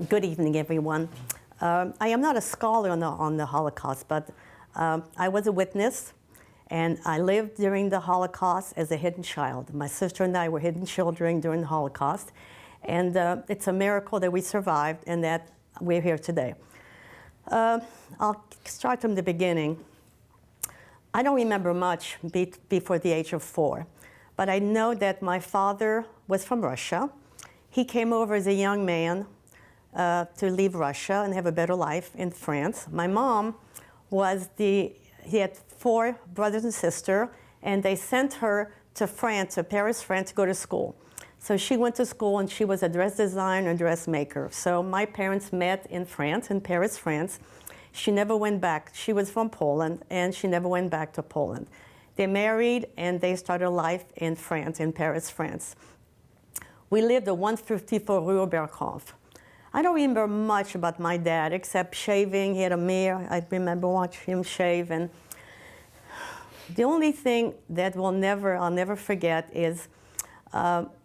Good evening, everyone. I am not a scholar on the Holocaust, but I was a witness, and I lived during the Holocaust as a hidden child. My sister and I were hidden children during the Holocaust, and it's a miracle that we survived and that we're here today. I'll start from the beginning. I don't remember much before the age of 4, but I know that my father was from Russia. He came over as a young man to leave Russia and have a better life in France. My mom he had 4 brothers and sisters, and they sent her to France, to Paris, France, to go to school. So she went to school, and she was a dress designer and dressmaker. So my parents met in France, in Paris, France. She never went back. She was from Poland, and she never went back to Poland. They married, and they started life in France, in Paris, France. We lived at 154 Rue Oberkampf. I don't remember much about my dad, except shaving. He had a mirror. I remember watching him shave. And the only thing that I'll never forget is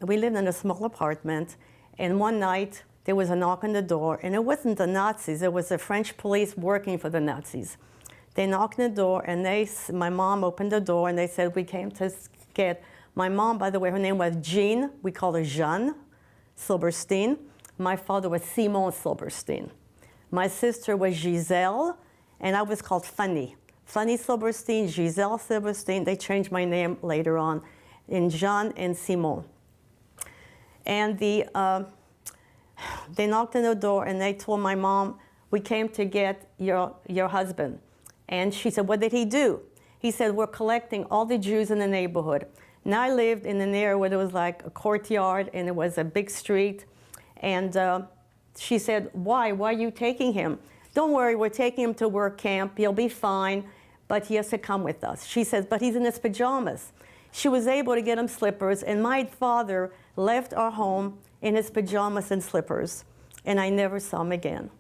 we lived in a small apartment, and one night there was a knock on the door, and it wasn't the Nazis. It was the French police working for the Nazis. They knocked on the door, and my mom opened the door, and they said, "We came to get..." My mom, by the way, her name was Jean. We call her Jeanne Silberstein. My father was Simon Silberstein. My sister was Giselle, and I was called Fanny. Fanny Silberstein, Giselle Silberstein. They changed my name later on in Jean and Simon. And they knocked on the door, and they told my mom, "We came to get your husband." And she said, "What did he do?" He said, "We're collecting all the Jews in the neighborhood." Now I lived in an area where there was like a courtyard, and it was a big street. And she said, why are you taking him? "Don't worry, we're taking him to work camp. He'll be fine, but he has to come with us." She says, "But he's in his pajamas." She was able to get him slippers, and my father left our home in his pajamas and slippers, and I never saw him again.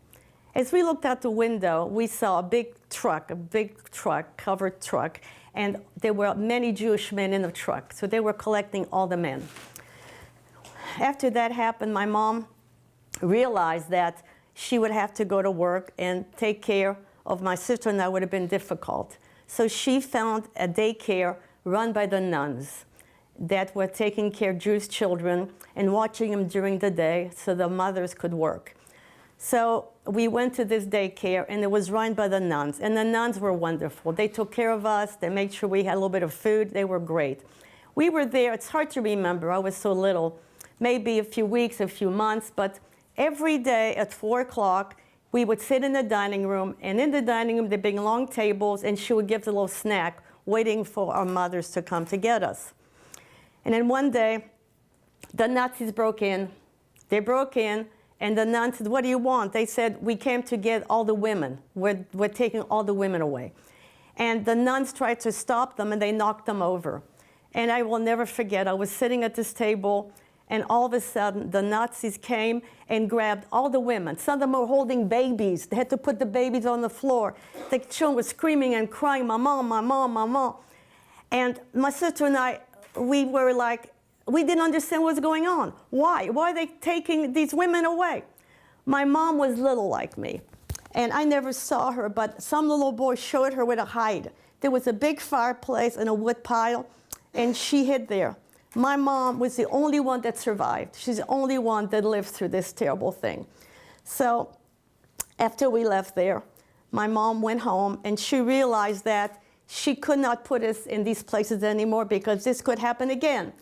As we looked out the window, we saw a big truck, covered truck, and there were many Jewish men in the truck, so they were collecting all the men. After that happened, my mom realized that she would have to go to work, and take care of my sister and I would have been difficult. So she found a daycare run by the nuns that were taking care of Jewish children and watching them during the day so the mothers could work. So we went to this daycare, and it was run by the nuns, and the nuns were wonderful. They took care of us. They made sure we had a little bit of food. They were great. We were there. It's hard to remember. I was so little. Maybe a few weeks, a few months, but every day at 4 o'clock, we would sit in the dining room, and in the dining room, there'd be long tables, and she would give us a little snack, waiting for our mothers to come to get us. And then one day, the Nazis broke in. They broke in, and the nuns said, "What do you want?" They said, "We came to get all the women. We're taking all the women away." And the nuns tried to stop them, and they knocked them over. And I will never forget, I was sitting at this table, and all of a sudden, the Nazis came and grabbed all the women. Some of them were holding babies. They had to put the babies on the floor. The children were screaming and crying, "Mama, mama, mama." And my sister and I, we were like, we didn't understand what was going on. Why? Why are they taking these women away? My mom was little like me, and I never saw her, but some little boy showed her where to hide. There was a big fireplace and a wood pile, and she hid there. My mom was the only one that survived. She's the only one that lived through this terrible thing. So after we left there, my mom went home, and she realized that she could not put us in these places anymore because this could happen again.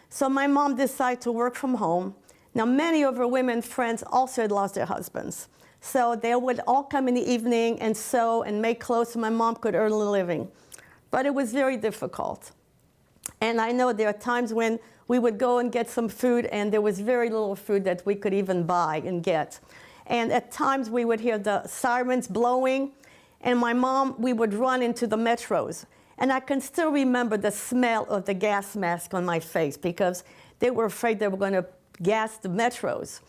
So my mom decided to work from home. Now, many of her women friends also had lost their husbands. So they would all come in the evening and sew and make clothes so my mom could earn a living. But it was very difficult. And I know there are times when we would go and get some food, and there was very little food that we could even buy and get. And at times we would hear the sirens blowing, and my mom, we would run into the metros. And I can still remember the smell of the gas mask on my face because they were afraid they were going to gas the metros.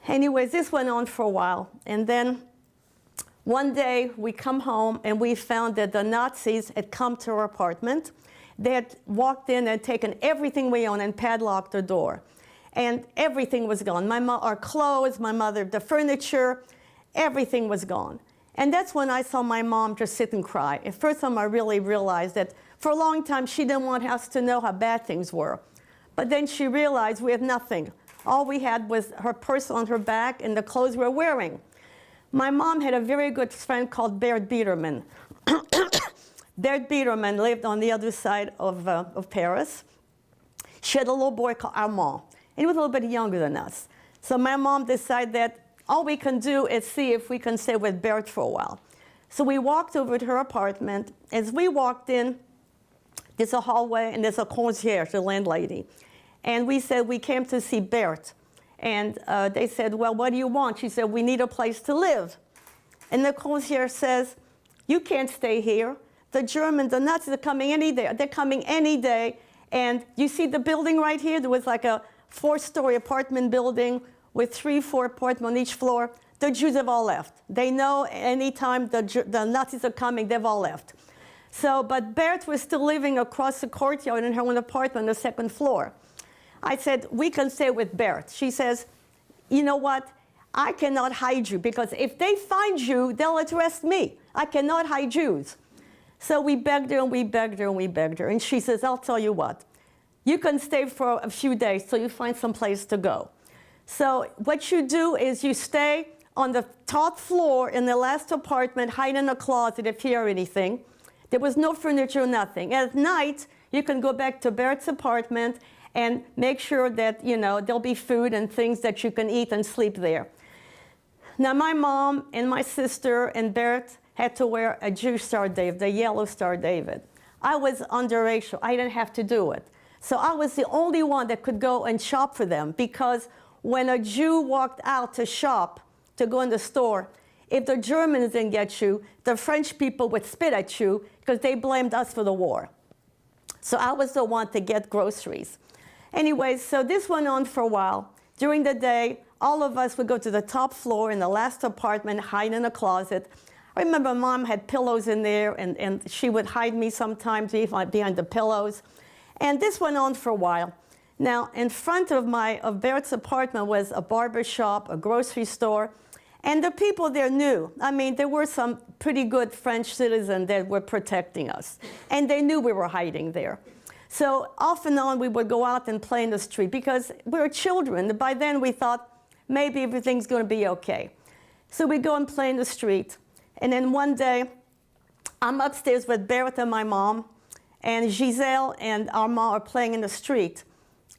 Anyways, this went on for a while. And then one day we come home, and we found that the Nazis had come to our apartment. They had walked in and taken everything we owned and padlocked the door. and everything was gone. Our clothes, my mother, the furniture, everything was gone. And that's when I saw my mom just sit and cry. And first time I really realized that for a long time she didn't want us to know how bad things were. But then she realized we had nothing. All we had was her purse on her back and the clothes we were wearing. My mom had a very good friend called Bert Biederman. Bert Biederman lived on the other side of Paris. She had a little boy called Armand, and he was a little bit younger than us. So my mom decided that all we can do is see if we can stay with Bert for a while. So we walked over to her apartment. As we walked in, there's a hallway and there's a concierge, the landlady. And we said we came to see Bert. And they said, well, what do you want? She said, we need a place to live. And the concierge says, you can't stay here. The Nazis are coming any day. They're coming any day. And you see the building right here? There was like a 4-story apartment building with 3-4 apartments on each floor. The Jews have all left. They know anytime the Nazis are coming, they've all left. So, but Bert was still living across the courtyard in her own apartment on the 2nd floor. I said, we can stay with Bert. She says, you know what? I cannot hide you, because if they find you, they'll arrest me. I cannot hide Jews. So we begged her and we begged her and we begged her. And she says, I'll tell you what. You can stay for a few days till you find some place to go. So what you do is you stay on the top floor in the last apartment, hide in a closet if you hear anything. There was no furniture, nothing. At night, you can go back to Bert's apartment and make sure that, you know, there'll be food and things that you can eat and sleep there. Now, my mom and my sister and Bert had to wear a Jewish Star David, the yellow Star David. I was underage, I didn't have to do it. So I was the only one that could go and shop for them, because when a Jew walked out to shop, to go in the store, if the Germans didn't get you, the French people would spit at you because they blamed us for the war. So I was the one to get groceries. Anyway, so this went on for a while. During the day, all of us would go to the top floor in the last apartment, hide in a closet. I remember Mom had pillows in there, and she would hide me sometimes behind the pillows. And this went on for a while. Now, in front of Bert's apartment was a barber shop, a grocery store, and the people there knew. I mean, there were some pretty good French citizens that were protecting us, and they knew we were hiding there. So off and on, we would go out and play in the street because we were children. By then, we thought maybe everything's going to be okay. So we go and play in the street. And then one day, I'm upstairs with Bert and my mom, and Giselle and Armand are playing in the street.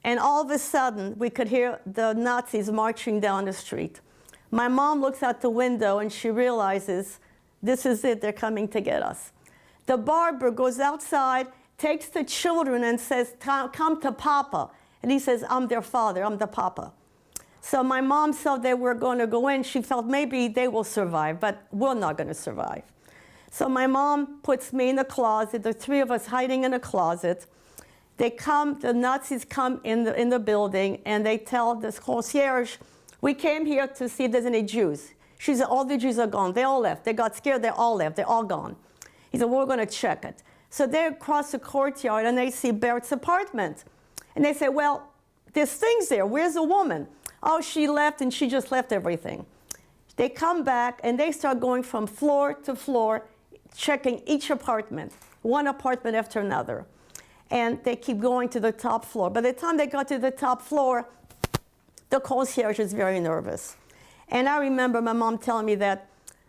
And all of a sudden, we could hear the Nazis marching down the street. My mom looks out the window, and she realizes, this is it, they're coming to get us. The barber goes outside, takes the children and says, come to Papa. And he says, I'm their father, I'm the Papa. So my mom saw they were going to go in. She felt maybe they will survive, but we're not going to survive. So my mom puts me in the closet, the 3 of us hiding in a closet. They come, the Nazis come in the building, and they tell this concierge, we came here to see if there's any Jews. She said, all the Jews are gone. They all left. They got scared. They all left. They're all gone. He said, we're going to check it. So they cross the courtyard, and they see Bert's apartment. And they say, well, there's things there. Where's the woman? Oh, she left, and she just left everything. They come back, and they start going from floor to floor, checking each apartment, one apartment after another. And they keep going to the top floor. By the time they got to the top floor, the concierge is very nervous. And I remember my mom telling me that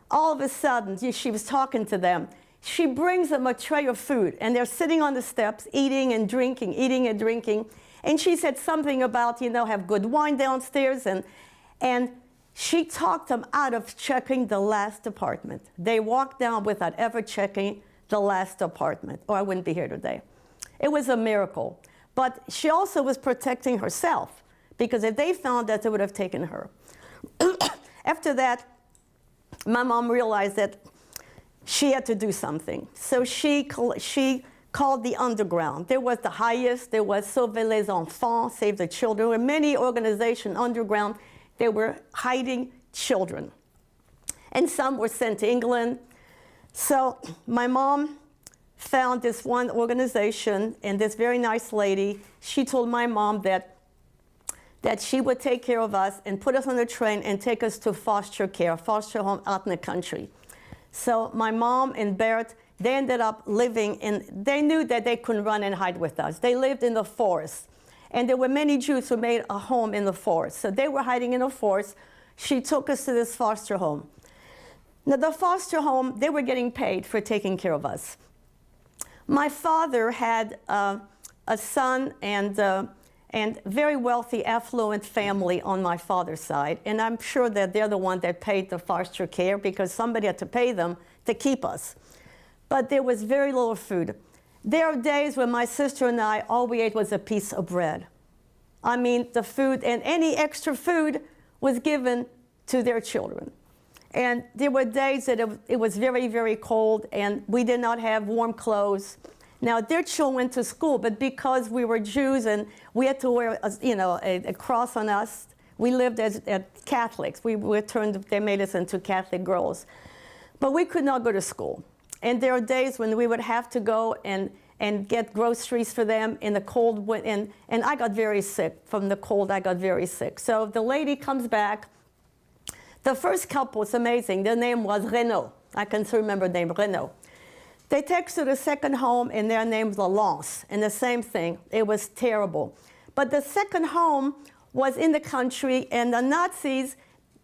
all of a sudden, she was talking to them. She brings them a tray of food, and they're sitting on the steps, eating and drinking, eating and drinking. And she said something about, you know, have good wine downstairs. And she talked them out of checking the last apartment. They walked down without ever checking the last apartment, or I wouldn't be here today. It was a miracle. But she also was protecting herself, because if they found that, they would have taken her. After that, my mom realized that she had to do something. So she called the underground. There was the highest, there was Sauver les Enfants, Save the Children. There were many organizations underground. They were hiding children. And some were sent to England. So my mom found this one organization, and this very nice lady, she told my mom that that she would take care of us and put us on a train and take us to foster care, foster home out in the country. So my mom and Bert, they ended up living they knew that they couldn't run and hide with us. They lived in the forest. And there were many Jews who made a home in the forest. So they were hiding in the forest. She took us to this foster home. Now the foster home, they were getting paid for taking care of us. My father had a son and very wealthy, affluent family on my father's side. And I'm sure that they're the one that paid the foster care because somebody had to pay them to keep us. But there was very little food. There are days when my sister and I, all we ate was a piece of bread. I mean, the food and any extra food was given to their children. And there were days that it was very, very cold and we did not have warm clothes. Now, their children went to school, but because we were Jews and we had to wear, a cross on us, we lived as Catholics. They made us into Catholic girls. But we could not go to school. And there are days when we would have to go and get groceries for them in the cold, and I got very sick. From the cold, I got very sick. So the lady comes back. The first couple, it's amazing. Their name was Renaud. I can still remember the name, Renaud. They take us to the second home, and their name was Lance, and the same thing. It was terrible. But the second home was in the country, and the Nazis,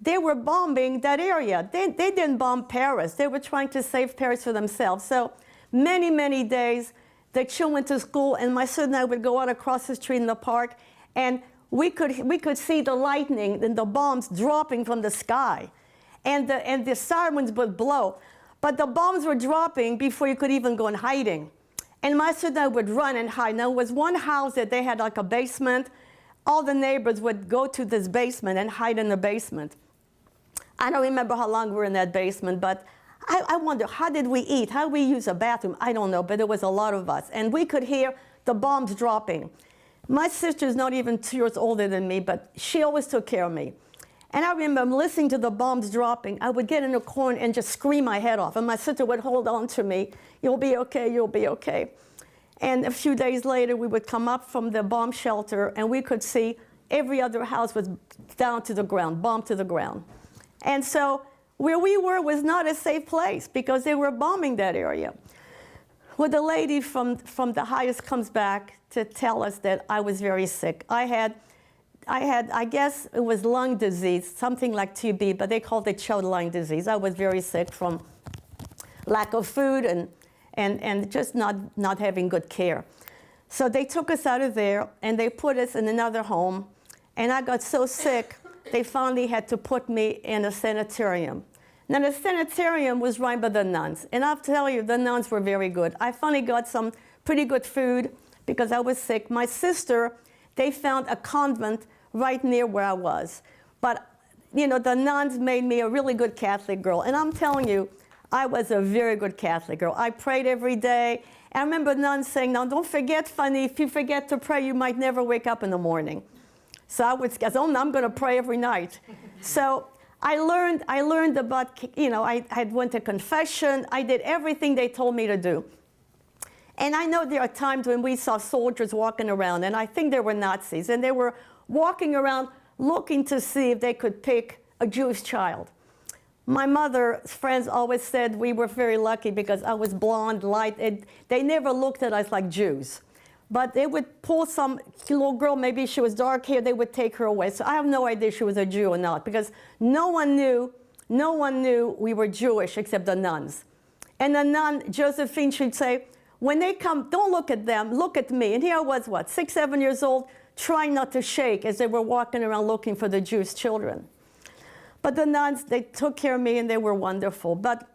they were bombing that area. They didn't bomb Paris. They were trying to save Paris for themselves. So many, many days, the children went to school, and my son and I would go out across the street in the park, and we could see the lightning and the bombs dropping from the sky. And the sirens would blow. But the bombs were dropping before you could even go in hiding. And my son and I would run and hide. Now, there was one house that they had like a basement. All the neighbors would go to this basement and hide in the basement. I don't remember how long we were in that basement, but I wonder, how did we eat? How did we use a bathroom? I don't know, but there was a lot of us. And we could hear the bombs dropping. My sister's not even 2 years older than me, but she always took care of me. And I remember listening to the bombs dropping. I would get in a corner and just scream my head off. And my sister would hold on to me. You'll be okay, you'll be okay. And a few days later, we would come up from the bomb shelter, and we could see every other house was down to the ground, bombed to the ground. And so where we were was not a safe place because they were bombing that area. Well, the lady from the highest comes back to tell us that I was very sick. I guess it was lung disease, something like TB, but they called it chilled lung disease. I was very sick from lack of food and just not having good care. So they took us out of there, and they put us in another home. And I got so sick, they finally had to put me in a sanitarium. Now, the sanitarium was run by the nuns. And I'll tell you, the nuns were very good. I finally got some pretty good food because I was sick. My sister, they found a convent right near where I was. But, the nuns made me a really good Catholic girl. And I'm telling you, I was a very good Catholic girl. I prayed every day. I remember nuns saying, now, don't forget, Fanny, if you forget to pray, you might never wake up in the morning. So I would guess, oh, I'm going to pray every night. So I learned about, I went to confession. I did everything they told me to do. And I know there are times when we saw soldiers walking around, and I think they were Nazis, and they were walking around looking to see if they could pick a Jewish child. My mother's friends always said we were very lucky because I was blonde, light. They never looked at us like Jews. But they would pull some little girl, maybe she was dark hair, they would take her away. So I have no idea if she was a Jew or not because no one knew we were Jewish except the nuns. And the nun, Josephine, she'd say, when they come, don't look at them, look at me. And here I was, 6, 7 years old, trying not to shake as they were walking around looking for the Jewish children. But the nuns, they took care of me and they were wonderful. But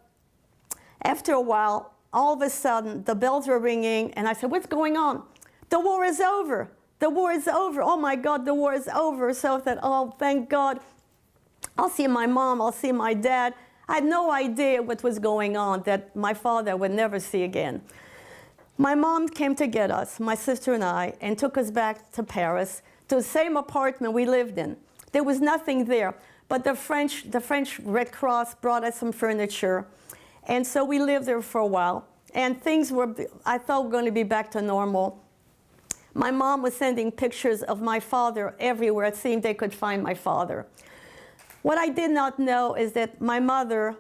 after a while, all of a sudden, the bells were ringing and I said, what's going on? The war is over. The war is over. Oh my God, the war is over. So I thought, oh, thank God. I'll see my mom, I'll see my dad. I had no idea what was going on that my father would never see again. My mom came to get us, my sister and I, and took us back to Paris, to the same apartment we lived in. There was nothing there, but the French Red Cross brought us some furniture. And so we lived there for a while. And things were, I thought, were going to be back to normal. My mom was sending pictures of my father everywhere. It seemed they could find my father. What I did not know is that my mother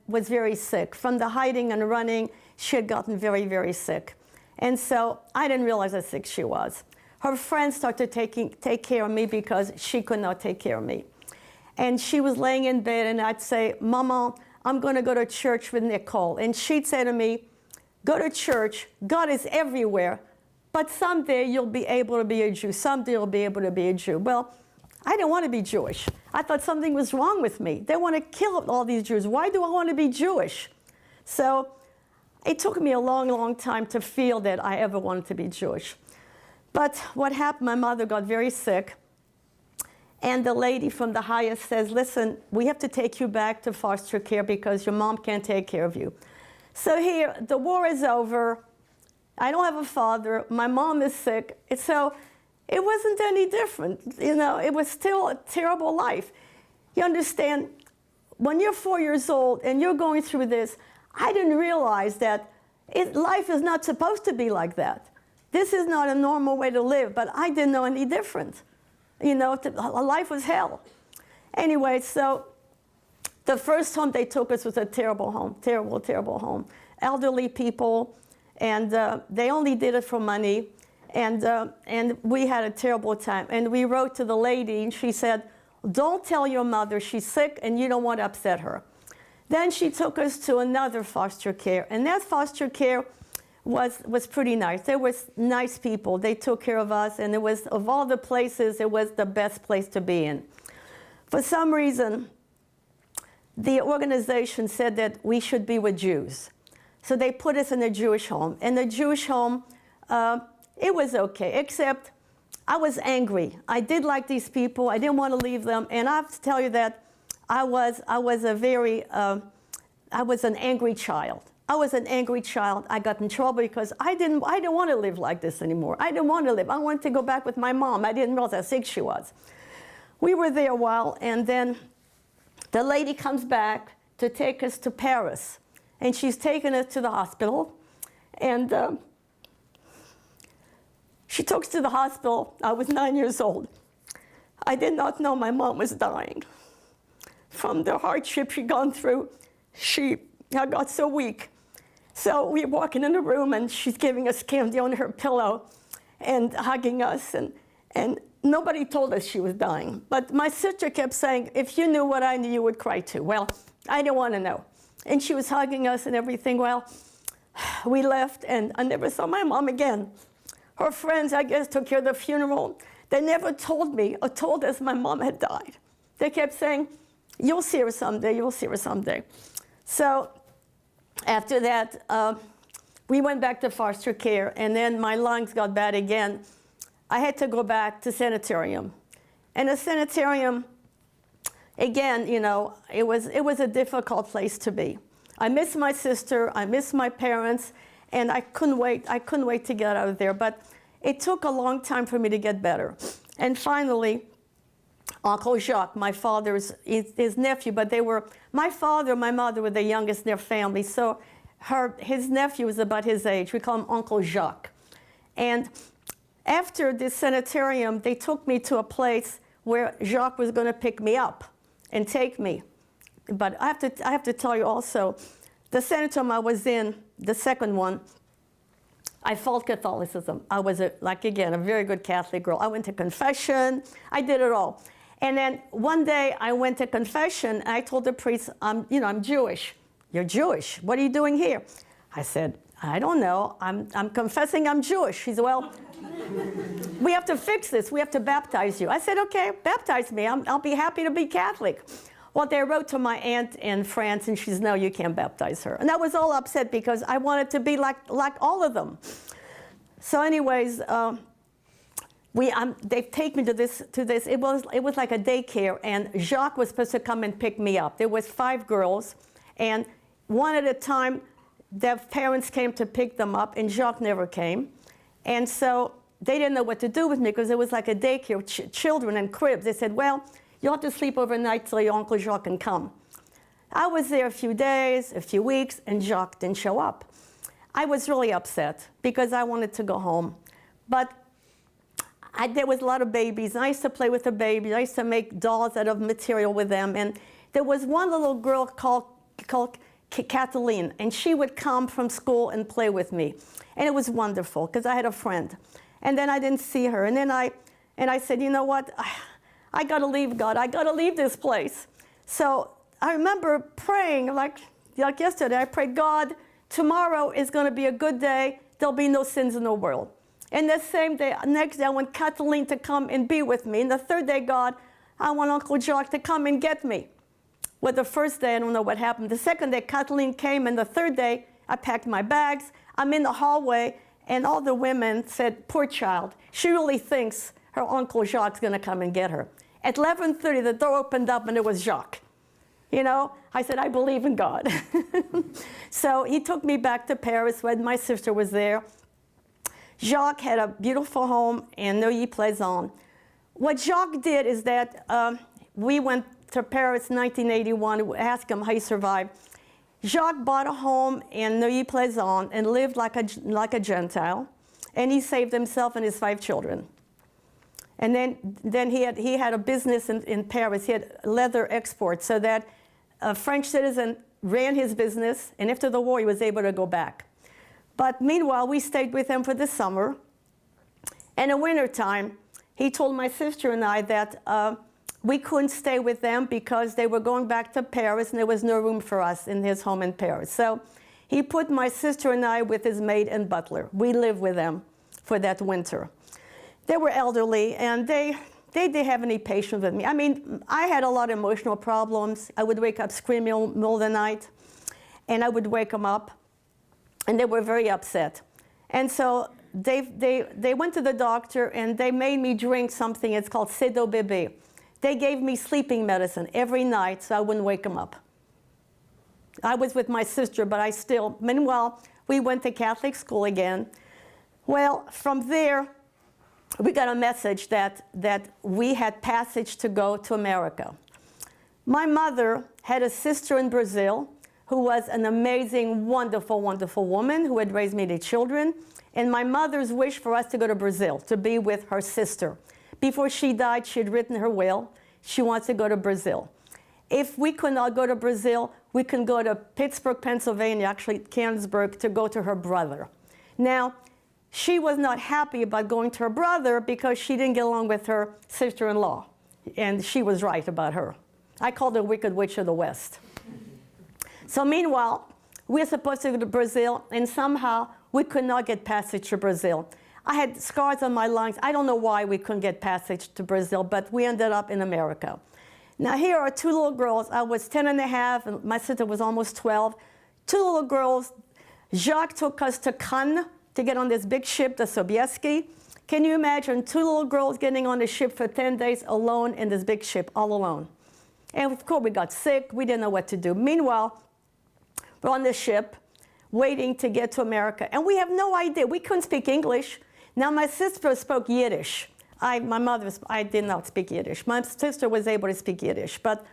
was very sick. From the hiding and running, she had gotten very, very sick. And so I didn't realize how sick she was. Her friends started to take care of me because she could not take care of me. And she was laying in bed, and I'd say, Mama, I'm going to go to church with Nicole. And she'd say to me, go to church. God is everywhere. But someday you'll be able to be a Jew. Someday you'll be able to be a Jew. Well, I didn't want to be Jewish. I thought something was wrong with me. They want to kill all these Jews. Why do I want to be Jewish? So it took me a long, long time to feel that I ever wanted to be Jewish. But what happened, my mother got very sick. And the lady from the highest says, listen, we have to take you back to foster care because your mom can't take care of you. So here, the war is over. I don't have a father. My mom is sick. So it wasn't any different. You know, it was still a terrible life. You understand, when you're 4 years old and you're going through this, I didn't realize that life is not supposed to be like that. This is not a normal way to live, but I didn't know any different. You know, life was hell. Anyway, so the first home they took us was a terrible home, terrible, terrible home. Elderly people, and they only did it for money, and we had a terrible time. And we wrote to the lady, and she said, don't tell your mother she's sick and you don't want to upset her. Then she took us to another foster care, and that foster care was pretty nice. There was nice people. They took care of us, and it was, of all the places, it was the best place to be in. For some reason, the organization said that we should be with Jews. So they put us in a Jewish home. And the Jewish home, it was okay, except I was angry. I did like these people. I didn't want to leave them. And I have to tell you that I was an angry child. I was an angry child. I got in trouble because I didn't want to live like this anymore. I didn't want to live. I wanted to go back with my mom. I didn't realize how sick she was. We were there a while, and then the lady comes back to take us to Paris. And she's taken us to the hospital. And she took us to the hospital. I was 9 years old. I did not know my mom was dying. From the hardship she'd gone through, I got so weak. So we're walking in the room, and she's giving us candy on her pillow and hugging us. And nobody told us she was dying. But my sister kept saying, if you knew what I knew, you would cry too. Well, I didn't want to know. And she was hugging us and everything. Well, we left, and I never saw my mom again. Her friends, I guess, took care of the funeral. They never told me or told us my mom had died. They kept saying, you'll see her someday, you'll see her someday. So after that, we went back to foster care, and then my lungs got bad again. I had to go back to sanitarium. And the sanitarium, again, you know, it was a difficult place to be. I miss my sister, I miss my parents, and I couldn't wait to get out of there. But it took a long time for me to get better. And finally, Uncle Jacques, my father's, his nephew, but my father and my mother were the youngest in their family, so his nephew was about his age. We call him Uncle Jacques. And after this sanitarium, they took me to a place where Jacques was going to pick me up and take me. But I have to tell you also, the sanitarium I was in, the second one, I fought Catholicism. I was, again, a very good Catholic girl. I went to confession. I did it all. And then one day I went to confession, and I told the priest, I'm Jewish. You're Jewish. What are you doing here? I said, I don't know. I'm confessing I'm Jewish. He said, well, we have to fix this. We have to baptize you. I said, okay, baptize me. I'll be happy to be Catholic. Well, they wrote to my aunt in France, and she said, no, you can't baptize her. And I was all upset because I wanted to be like all of them. So anyways, they take me to this. It was like a daycare, and Jacques was supposed to come and pick me up. There was 5 girls, and one at a time, their parents came to pick them up, and Jacques never came. And so they didn't know what to do with me because it was like a daycare, children in cribs. They said, well, you'll have to sleep overnight till your Uncle Jacques can come. I was there a few days, a few weeks, and Jacques didn't show up. I was really upset because I wanted to go home. But there was a lot of babies. And I used to play with the babies. I used to make dolls out of material with them. And there was one little girl called Kathleen, and she would come from school and play with me. And it was wonderful because I had a friend. And then I didn't see her. And then I said, you know what? I got to leave, God. I got to leave this place. So I remember praying like yesterday. I prayed, God, tomorrow is going to be a good day. There'll be no sins in the world. And the same day, next day, I want Kathleen to come and be with me. And the third day, God, I want Uncle Jacques to come and get me. Well, the first day, I don't know what happened. The second day, Kathleen came, and the third day, I packed my bags. I'm in the hallway, and all the women said, poor child, she really thinks her Uncle Jacques is going to come and get her. At 11:30, the door opened up, and it was Jacques. You know, I said, I believe in God. So he took me back to Paris when my sister was there. Jacques had a beautiful home in Neuilly-Plaisance. What Jacques did is that we went to Paris in 1981. We asked him how he survived. Jacques bought a home in Neuilly-Plaisance and lived like a Gentile, and he saved himself and his 5 children. And then he had a business in Paris. He had leather exports, so that a French citizen ran his business, and after the war, he was able to go back. But meanwhile, we stayed with him for the summer. And in wintertime, he told my sister and I that we couldn't stay with them because they were going back to Paris, and there was no room for us in his home in Paris. So he put my sister and I with his maid and butler. We lived with them for that winter. They were elderly, and they didn't have any patience with me. I mean, I had a lot of emotional problems. I would wake up screaming in the middle of the night, and I would wake them up, and they were very upset. And so they went to the doctor, and they made me drink something. It's called Cedo Bébé. They gave me sleeping medicine every night so I wouldn't wake them up. I was with my sister, but meanwhile, we went to Catholic school again. Well, from there, we got a message that we had passage to go to America. My mother had a sister in Brazil who was an amazing, wonderful, wonderful woman who had raised me to children. And my mother's wish for us to go to Brazil, to be with her sister. Before she died, she had written her will. She wants to go to Brazil. If we could not go to Brazil, we can go to Pittsburgh, Pennsylvania, actually Canonsburg, to go to her brother. Now, she was not happy about going to her brother because she didn't get along with her sister-in-law. And she was right about her. I called her Wicked Witch of the West. So meanwhile, we're supposed to go to Brazil, and somehow we could not get passage to Brazil. I had scars on my lungs. I don't know why we couldn't get passage to Brazil, but we ended up in America. Now here are 2 little girls. I was 10 and a half, and my sister was almost 12. 2 little girls. Jacques took us to Cannes to get on this big ship, the Sobieski. Can you imagine 2 little girls getting on the ship for 10 days alone in this big ship, all alone? And of course, we got sick. We didn't know what to do. Meanwhile, we're on the ship, waiting to get to America. And we have no idea. We couldn't speak English. Now, my sister spoke Yiddish. I did not speak Yiddish. My sister was able to speak Yiddish. But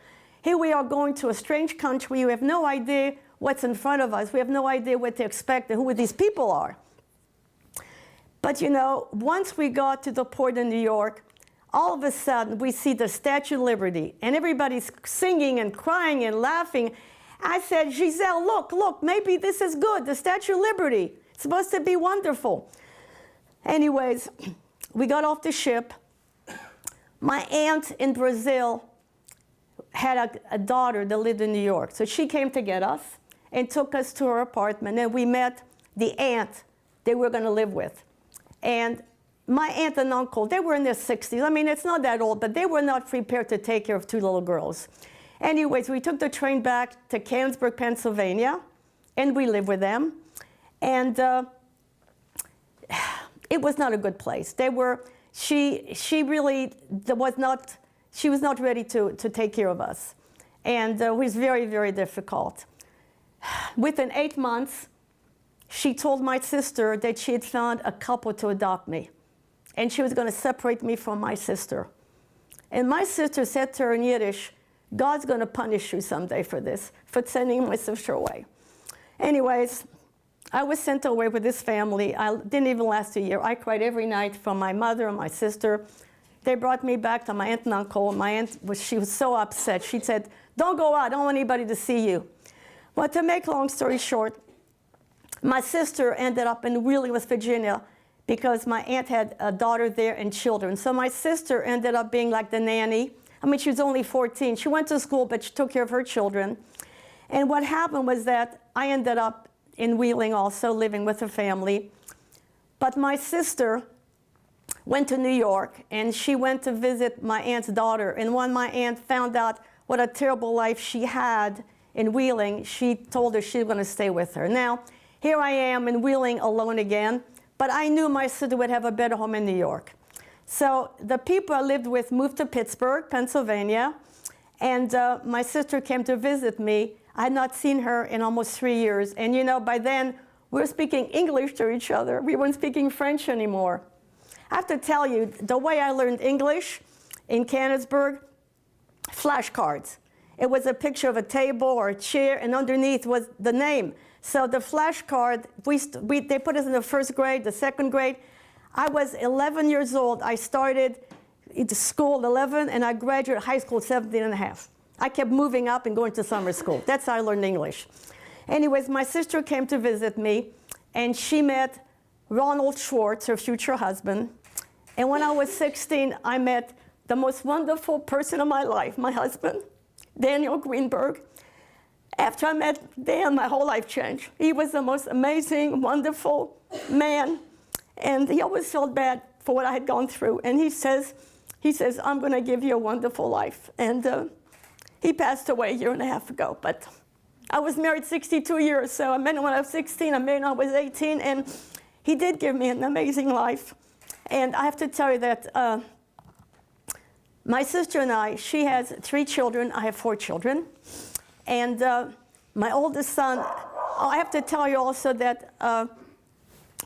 here we are going to a strange country. We have no idea what's in front of us. We have no idea what to expect and who these people are. But, you know, once we got to the port in New York, all of a sudden, we see the Statue of Liberty, and everybody's singing and crying and laughing. I said, Giselle, look, maybe this is good, the Statue of Liberty. It's supposed to be wonderful. Anyways, we got off the ship. My aunt in Brazil had a daughter that lived in New York. So she came to get us and took us to her apartment, and we met the aunt they were going to live with. And my aunt and uncle, they were in their 60s. I mean, it's not that old, but they were not prepared to take care of 2 little girls. Anyways, we took the train back to Canonsburg, Pennsylvania, and we lived with them. And it was not a good place. She was not ready to take care of us. And it was very, very difficult. Within 8 months, she told my sister that she had found a couple to adopt me. And she was going to separate me from my sister. And my sister said to her in Yiddish, God's going to punish you someday for this, for sending my sister away. Anyways, I was sent away with this family. I didn't even last a year. I cried every night for my mother and my sister. They brought me back to my aunt and uncle. My aunt, she was so upset. She said, don't go out. I don't want anybody to see you. Well, to make a long story short, my sister ended up in Wheeling, West Virginia, because my aunt had a daughter there and children. So my sister ended up being like the nanny. I mean, she was only 14. She went to school, but she took care of her children. And what happened was that I ended up in Wheeling also, living with a family. But my sister went to New York, and she went to visit my aunt's daughter. And when my aunt found out what a terrible life she had in Wheeling, she told her she was going to stay with her. Now, here I am in Wheeling alone again, but I knew my sister would have a better home in New York. So the people I lived with moved to Pittsburgh, Pennsylvania, and my sister came to visit me. I had not seen her in almost 3 years, and you know, by then, we were speaking English to each other. We weren't speaking French anymore. I have to tell you, the way I learned English in Canonsburg, flashcards. It was a picture of a table or a chair, and underneath was the name. So the flashcard, they put us in the first grade, the second grade. I was 11 years old. I started school at 11, and I graduated high school at 17 and a half. I kept moving up and going to summer school. That's how I learned English. Anyways, my sister came to visit me, and she met Ronald Schwartz, her future husband. And when I was 16, I met the most wonderful person of my life, my husband, Daniel Greenberg. After I met Dan, my whole life changed. He was the most amazing, wonderful man, and he always felt bad for what I had gone through. And he says, I'm going to give you a wonderful life. And he passed away a year and a half ago, but I was married 62 years, so I met him when I was 16, I met him when I was 18, and he did give me an amazing life. And I have to tell you that my sister and I, she has 3 children, I have 4 children. And my oldest son, I have to tell you also that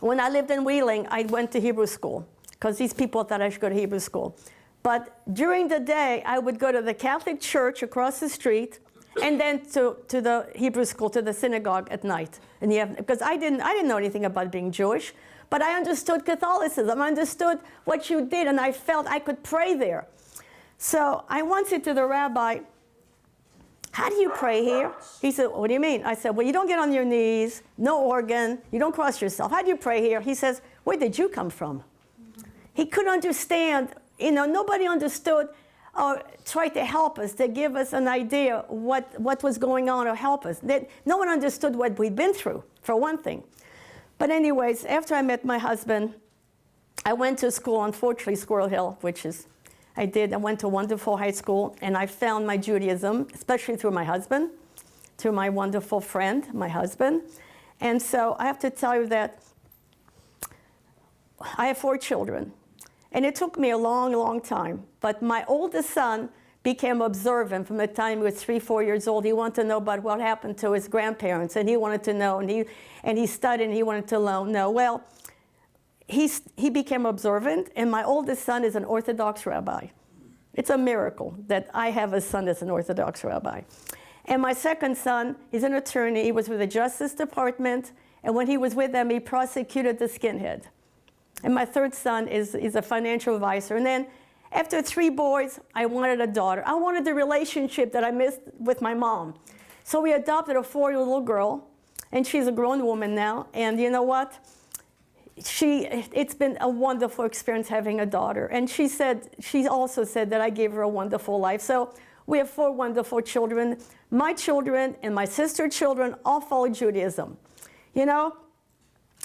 when I lived in Wheeling, I went to Hebrew school, because these people thought I should go to Hebrew school. But during the day, I would go to the Catholic church across the street, and then to the Hebrew school, to the synagogue at night. Because I didn't know anything about being Jewish, but I understood Catholicism. I understood what you did, and I felt I could pray there. So I once said to the rabbi, how do you pray here? He said, what do you mean? I said, well, you don't get on your knees, no organ, you don't cross yourself. How do you pray here? He says, where did you come from? He couldn't understand. You know, nobody understood or tried to help us, to give us an idea what was going on or help us. No one understood what we'd been through, for one thing. But anyways, after I met my husband, I went to school, unfortunately, Squirrel Hill, which is, I went to a wonderful high school, and I found my Judaism, especially through my husband, through my wonderful friend, my husband. And so I have to tell you that I have 4 children. And it took me a long, long time. But my oldest son became observant from the time he was 3, 4 years old. He wanted to know about what happened to his grandparents, and he wanted to know, and he studied, and he wanted to know. Well, he became observant, and my oldest son is an Orthodox rabbi. It's a miracle that I have a son that's an Orthodox rabbi. And my second son is an attorney. He was with the Justice Department, and when he was with them, he prosecuted the skinhead. And my third son is a financial advisor. And then after 3 boys, I wanted a daughter. I wanted the relationship that I missed with my mom. So we adopted a 4-year-old little girl, and she's a grown woman now. And you know what? It's been a wonderful experience having a daughter. And she also said that I gave her a wonderful life. So we have 4 wonderful children. My children and my sister's children all follow Judaism. You know,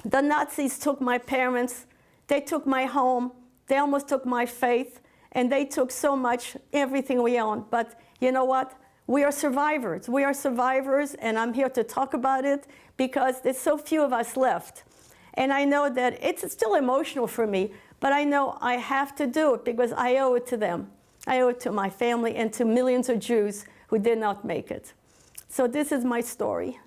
the Nazis took my parents. They took my home, they almost took my faith, and they took so much, everything we own. But you know what? We are survivors. We are survivors, and I'm here to talk about it because there's so few of us left. And I know that it's still emotional for me, but I know I have to do it because I owe it to them. I owe it to my family and to millions of Jews who did not make it. So this is my story.